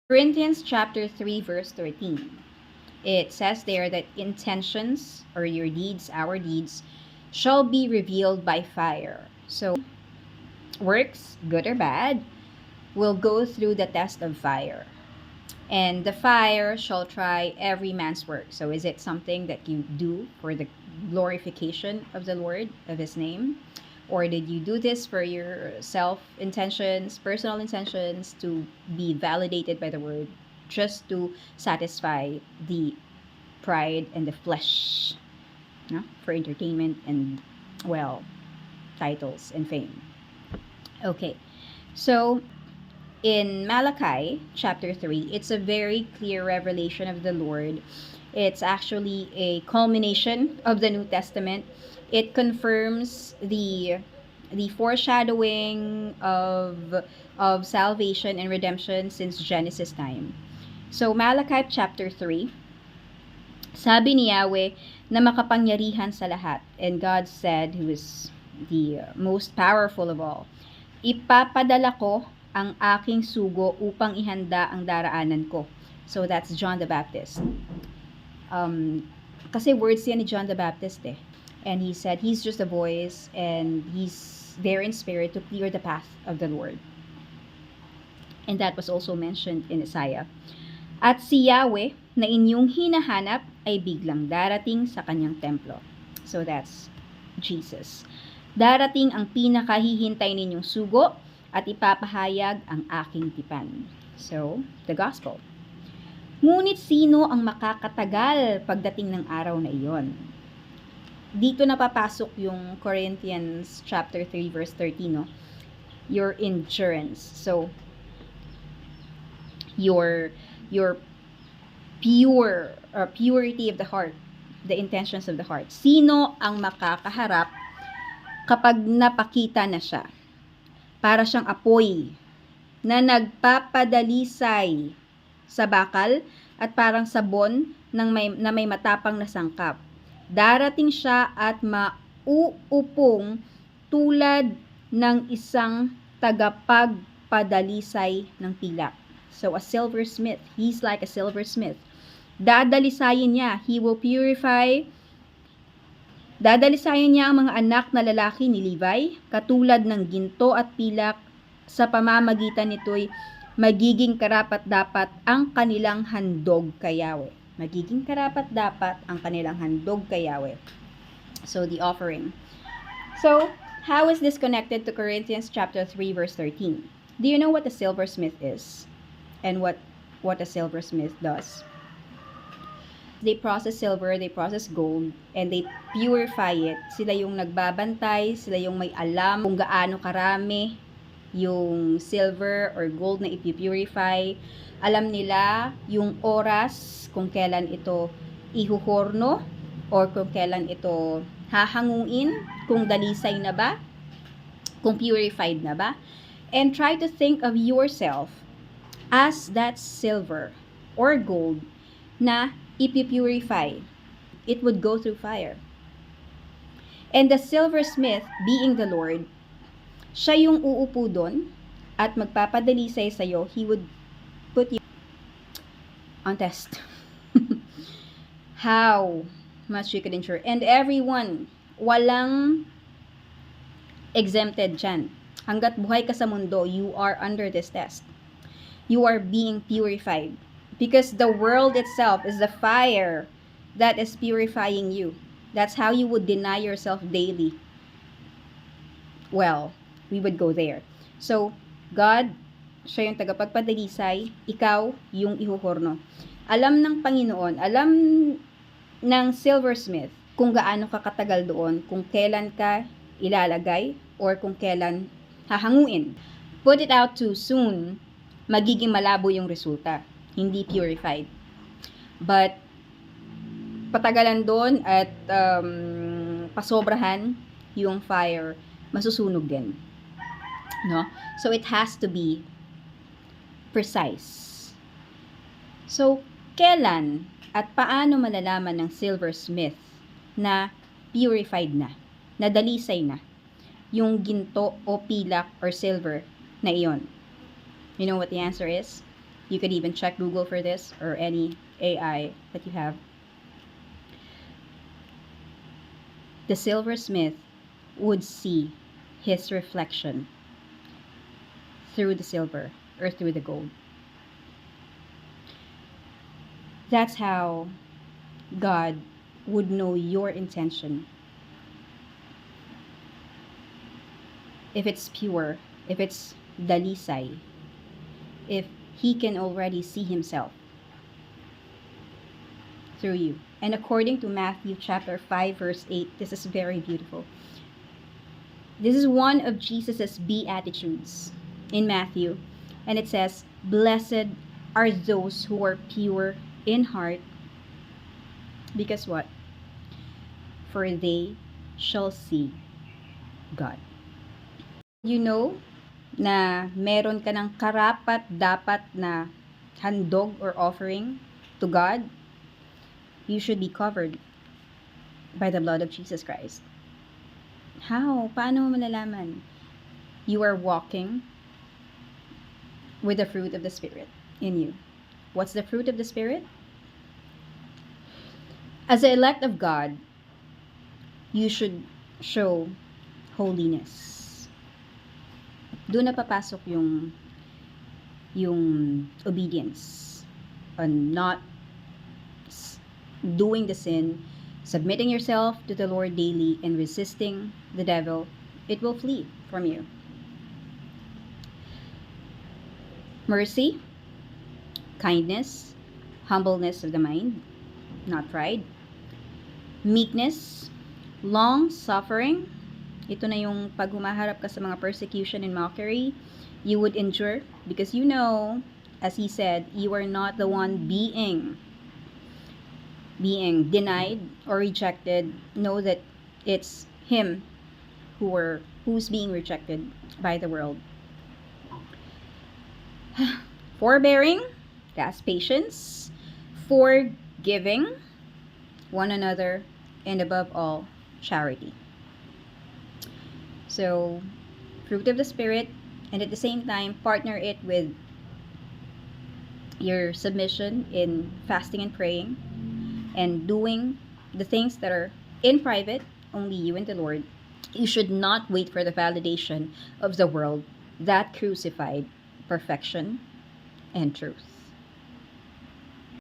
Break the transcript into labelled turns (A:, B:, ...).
A: Corinthians chapter 3 verse 13. It says there that intentions or your deeds, our deeds, shall be revealed by fire. So works, good or bad, will go through the test of fire. And the fire shall try every man's work. So is it something that you do for the glorification of the Lord, of his name? Or did you do this for your self intentions, personal intentions, to be validated by the word, just to satisfy the pride and the flesh, no? For entertainment and, well, titles and fame? Okay, so in Malachi chapter 3, it's a very clear revelation of the Lord. It's actually a culmination of the New Testament. It confirms the foreshadowing of salvation and redemption since Genesis time. So Malachi chapter 3, sabi ni Yahweh na makapangyarihan sa lahat. And God said, who is the most powerful of all, ipapadala ko ang aking sugo upang ihanda ang daraanan ko. So that's John the Baptist. Kasi words yan ni John the Baptist eh. And he said he's just a voice and he's there in spirit to clear the path of the Lord. And that was also mentioned in Isaiah. At si Yahweh na inyong hinahanap ay biglang darating sa kanyang templo. So that's Jesus. Darating ang pinakahihintay ninyong sugo at ipapahayag ang aking tipan. So, the gospel. Ngunit sino ang makakatagal pagdating ng araw na iyon? Dito napapasok yung Corinthians chapter 3 verse 13, no? Your endurance. So, your purity of the heart, the intentions of the heart. Sino ang makakaharap kapag napakita na siya? Para siyang apoy na nagpapadalisay sa bakal at parang sabon na may matapang na sangkap. Darating siya at mauupong tulad ng isang tagapagpadalisay ng pilak. So a silversmith, he's like a silversmith. Dadalisayin niya, he will purify. Dadalisayin niya ang mga anak na lalaki ni Levi, katulad ng ginto at pilak. Sa pamamagitan nito'y magiging karapat-dapat ang kanilang handog kay Yahweh. Magiging karapat-dapat ang kanilang handog kay Yahweh. So, the offering. So, how is this connected to Corinthians chapter 3 verse 13? Do you know what a silversmith is? And what a silversmith does? They process silver, they process gold, and they purify it. Sila yung nagbabantay, sila yung may alam kung gaano karami yung silver or gold na ipipurify. Alam nila yung oras kung kailan ito ihuhorno or kung kailan ito hahanguin, kung dalisay na ba, kung purified na ba. And try to think of yourself as that silver or gold na ipipurify. It would go through fire. And the silversmith, being the Lord, siya yung uupo doon at magpapadalisay sa'yo. He would put you on test. How much you could endure. And everyone, walang exempted dyan. Hanggat buhay ka sa mundo, you are under this test. You are being purified. Because the world itself is the fire that is purifying you. That's how you would deny yourself daily. Well, we would go there. So, God, siya yung tagapagpadalisay, ikaw yung ihuhorno. Alam ng Panginoon, alam ng silversmith kung gaano ka katagal doon, kung kailan ka ilalagay, or kung kailan hahanguin. Put it out too soon, magiging malabo yung resulta. Hindi purified. But, patagalan doon at pasobrahan yung fire, masusunog din. No? So, it has to be precise. So, kailan at paano malalaman ng silversmith na purified na, na dalisay na, yung ginto o pilak or silver na iyon? You know what the answer is? You could even check Google for this or any AI that you have. The silversmith would see his reflection through the silver or through the gold. That's how God would know your intention. If it's pure, if it's dalisay, if He can already see Himself through you. And according to Matthew chapter 5 verse 8, this is very beautiful. This is one of Jesus's beatitudes in Matthew, and it says, "Blessed are those who are pure in heart, because what? For they shall see God." You know na meron ka ng karapat dapat na handog or offering to God? You should be covered by the blood of Jesus Christ. How? Paano mo malalaman? You are walking with the fruit of the Spirit in you. What's the fruit of the Spirit? As the elect of God, you should show holiness. Doon na papasok yung obedience on not doing the sin, submitting yourself to the Lord daily and resisting the devil. It will flee from you. Mercy, kindness, humbleness of the mind, not pride, meekness, long-suffering. Ito na yung pag humaharap ka sa mga persecution and mockery, you would endure because you know, as He said, you are not the one being denied or rejected. Know that it's Him who's being rejected by the world. Forbearing, that's patience, forgiving one another, and above all, charity. So, fruit of the Spirit, and at the same time, partner it with your submission in fasting and praying, and doing the things that are in private, only you and the Lord. You should not wait for the validation of the world that crucified perfection and truth.